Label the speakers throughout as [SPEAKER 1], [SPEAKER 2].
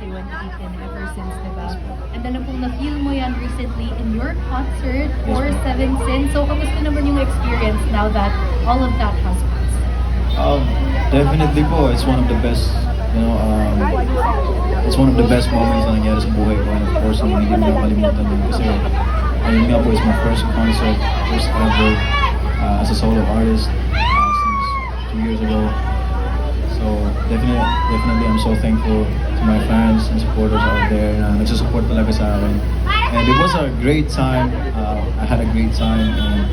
[SPEAKER 1] 2018 ever since, diba? And alam kong na-feel mo yan recently in your concert for Seven Sins. So, kamusta naman yung experience now that all of that has passed?
[SPEAKER 2] Definitely po, it's one of the best, it's one of the best moments na nangyari sa buhay ko. And of course, hindi ko nakalimutan din kasi ayun nga po, it's my first concert, first ever as a solo artist since 2 years ago. So definitely I'm so thankful to my fans and supporters out there na nagsusupport talaga sa akin. And it was a great time. I had a great time and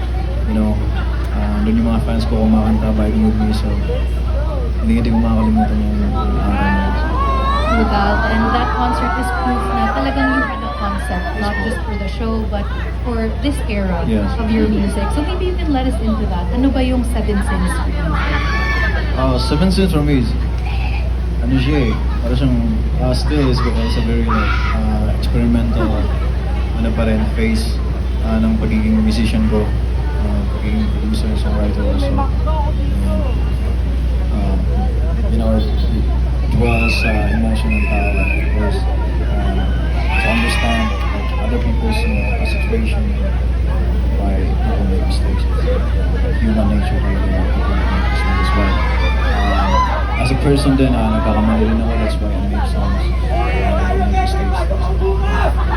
[SPEAKER 2] doon yung mga fans ko kumakanta vibing with me, so hindi ko makakalimutan yung araw na yun.
[SPEAKER 1] True that, and that concert is proof na talagang you had a concept, not just for the show, but for this era of your music. So maybe you can let us into that. Ano ba yung Seven Sins for you?
[SPEAKER 2] Seven Sins for me is, ano siya eh, para siyang, still is a very experimental, pa rin, phase ng pagiging musician ko, pagiging producer, songwriter also. It was emotional power, of course, to understand other people's situation, why people make mistakes. Human nature, why they make mistakes. That's why, as a person din, nagkakamali rin ako, that's why I make songs, I make mistakes.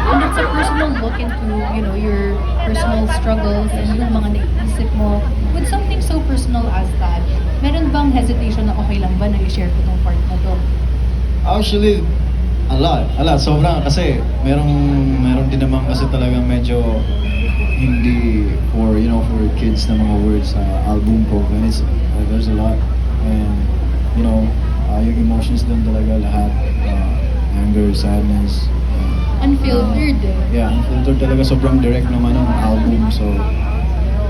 [SPEAKER 1] And it's a personal look into, your personal struggles and yung mga naisip mo. With something so personal as that, meron bang hesitation na okay lang ba na i-share ko tong part na to?
[SPEAKER 2] Actually, a lot. Sobrang kasi meron din naman kasi talagang medyo hindi for kids na mga words sa album ko. And there's a lot. And yung emotions din talaga lahat. Anger, sadness.
[SPEAKER 1] Unfiltered
[SPEAKER 2] Yeah, unfiltered talaga. Sobrang direct naman ang album. So,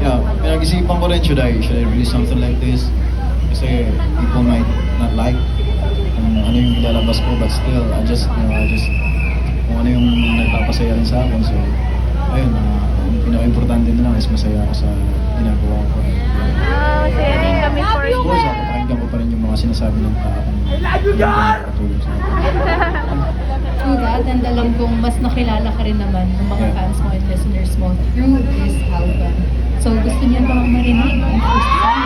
[SPEAKER 2] yeah, pinag-isipan ko rin, should I release something like this? Kasi people might not like ano yung ilalabas ko, but still, I just kung ano yung nagpapasaya rin sa akin. So, ayun, ang pinaka-importante na lang is masaya ako sa ginagawa ko.
[SPEAKER 3] Sharing kami for you.
[SPEAKER 2] Of course, pakinggan ko pa rin yung mga sinasabi ng tao. Katulong sa akin.
[SPEAKER 1] True that, and alam kong mas nakilala ka rin naman ng mga fans mo and listeners mo through this album. So gusto niyo bang marinig ang first song?